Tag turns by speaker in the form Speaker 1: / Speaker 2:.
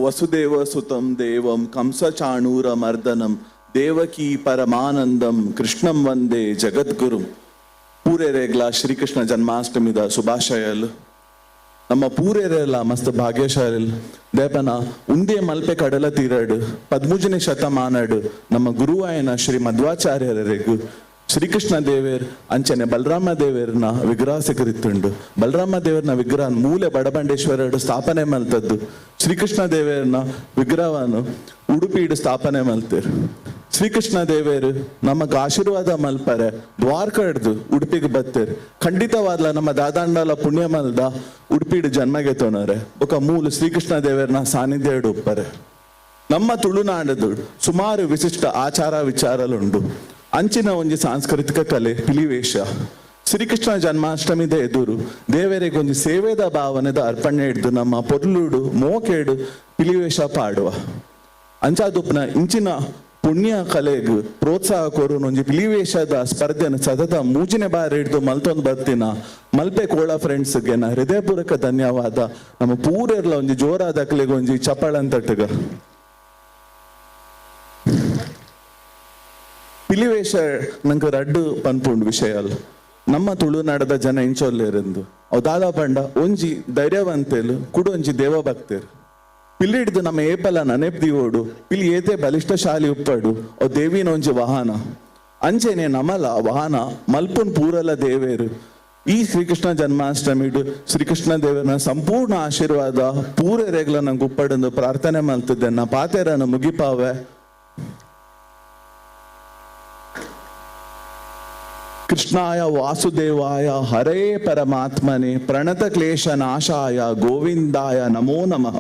Speaker 1: ವಸುದೇವಸುತಂ ದೇವಂ ಕಂಸಚಾಣೂರಮರ್ದನಂ ದೇವಕೀ ಪರಮಾನಂದಂ ಕೃಷ್ಣಂ ವಂದೇ ಜಗದ್ಗುರುಂ. ಪೂರೆರೆಗ್ಲ ಶ್ರೀಕೃಷ್ಣ ಜನ್ಮಾಷ್ಟಮಿದ ಶುಭಾಶಯಲು. ನಮ್ಮ ಪೂರೆರೆಲ್ಲ ಮಸ್ತ್ ಭಾಗ್ಯಶಾಲಿ ದೇಪನ ಉಂದೇ ಮಲ್ಪೆ ಕಡಲ ತೀರಡು 13ನೇ ಶತಮಾನಡು ನಮ್ಮ ಗುರುವಾಯನ ಶ್ರೀ ಮಧ್ವಾಚಾರ್ಯರೆಗೂ ಶ್ರೀಕೃಷ್ಣ ದೇವೇರ್ ಅಂಚನೆ ಬಲರಾಮ ದೇವೇರ್ನ ವಿಗ್ರಹ ಸಿಗರಿತ್ತುಂಡು. ಬಲರಾಮ ದೇವೇರ್ನ ವಿಗ್ರಹ ಮೂಲೆ ಬಡಬಂಡೇಶ್ವರಡು ಸ್ಥಾಪನೆ ಮಲ್ತದ್ದು. ಶ್ರೀಕೃಷ್ಣ ದೇವೇರ್ನ ವಿಗ್ರಹವನ್ನು ಉಡುಪಿಡು ಸ್ಥಾಪನೆ ಮಲ್ತೇರು. ಶ್ರೀಕೃಷ್ಣ ದೇವೇರು ನಮಗ್ ಆಶೀರ್ವಾದ ಮಲ್ಪರೆ ದ್ವಾರಕ ಹಿಡ್ದು ಉಡುಪಿಗೆ ಬತ್ತೇರು. ಖಂಡಿತವಾದ್ಲ ನಮ್ಮ ದಾದಾಂಡಲ ಪುಣ್ಯ ಮಲ್ದ ಉಡುಪಿಡು ಜನ್ಮಗೆ ತೊನರೆ ఒక ಮೂಲ ಶ್ರೀಕೃಷ್ಣ ದೇವೇರ್ನ ಸಾನ್ನಿಧ್ಯ ಉಪ್ಪರೆ. ನಮ್ಮ ತುಳುನಾಡದು ಸುಮಾರು ವಿಶಿಷ್ಟ ಆಚಾರ ವಿಚಾರಲುಂಡು. ಅಂಚಿನ ಒಂಜಿ ಸಾಂಸ್ಕೃತಿಕ ಕಲೆ ಪಿಲಿವೇಷ. ಶ್ರೀಕೃಷ್ಣ ಜನ್ಮಾಷ್ಟಮಿದ ಎದುರು ದೇವರಿಗೆ ಒಂಜಿ ಸೇವೆದ ಭಾವನೆದ ಅರ್ಪಣೆ ಹಿಡ್ದು ನಮ್ಮ ಪೊರ್ಲುಡು ಮೋಕೆಡು ಪಿಲಿವೇಷ ಪಾಡುವ ಅಂಚಾದುಪ್ನ ಇಂಚಿನ ಪುಣ್ಯ ಕಲೆಗ್ ಪ್ರೋತ್ಸಾಹ ಕೊರೋನು ಒಂಜಿ ಪಿಲಿವೇಷದ ಸ್ಪರ್ಧೆನ ಸತತ 3ನೇ ಬಾರಿ ಹಿಡ್ದು ಮಲ್ತೊಂದು ಬರ್ತಿನ ಮಲ್ಪೆ ಕೋಳ ಫ್ರೆಂಡ್ಸ್ಗೆ ನಾ ಹೃದಯಪೂರ್ವಕ ಧನ್ಯವಾದ. ನಮ್ಮ ಪೂರೆರ್ಲ ಒಂಜಿ ಜೋರಾದ ಕಲೆಗೆ ಒಂಜಿ ಚಪ್ಪಳಂತಟ್ಟಗ. ಪಿಲಿವೇಷ ನಂಗೆ ರಡ್ಡು ಪನ್ಪುಂಡು ವಿಷಯಲ್. ನಮ್ಮ ತುಳುನಾಡದ ಜನ ಇಂಚೊಲ್ಲೇರೆಂದು ಅವು ದಾದ ಪಂಡ ಒಂಜಿ ಧೈರ್ಯವಂತೇಲು ಕುಡು ಒಂಜಿ ದೇವಭಕ್ತೇರು. ಪಿಲ್ಲಿ ಹಿಡ್ದು ನಮ್ಮ ಏಪಲ ನೆನೆಪ್ದಿಗೋಡು ಪಿಲಿ ಏತೆ ಬಲಿಷ್ಠಶಾಲಿ ಉಪ್ಪಡು ಅವು ದೇವಿನ ಒಂಜಿ ವಾಹನ. ಅಂಚೆನೆ ನಮಲ ವಾಹನ ಮಲ್ಪುನ್ ಪೂರಲ ದೇವೇರು. ಈ ಶ್ರೀಕೃಷ್ಣ ಜನ್ಮಾಷ್ಟಮಿಡು ಶ್ರೀಕೃಷ್ಣ ದೇವರ ಸಂಪೂರ್ಣ ಆಶೀರ್ವಾದ ಪೂರೆರೆಗ್ಲ ನಂಗೆ ಉಪ್ಪಡಂದು ಪ್ರಾರ್ಥನೆ ಮಲ್ತಿದ್ದೆ. ನಾ ಪಾತೆರನ ಮುಗಿಪಾವೆ. ಕೃಷ್ಣಾಯ ವಾಸುದೇವಾಯ ಹರೇ ಪರಮಾತ್ಮನೆ ಪ್ರಣತ ಕ್ಲೇಶ ನಾಶಾಯ ಗೋವಿಂದಾಯ ನಮೋ ನಮಃ.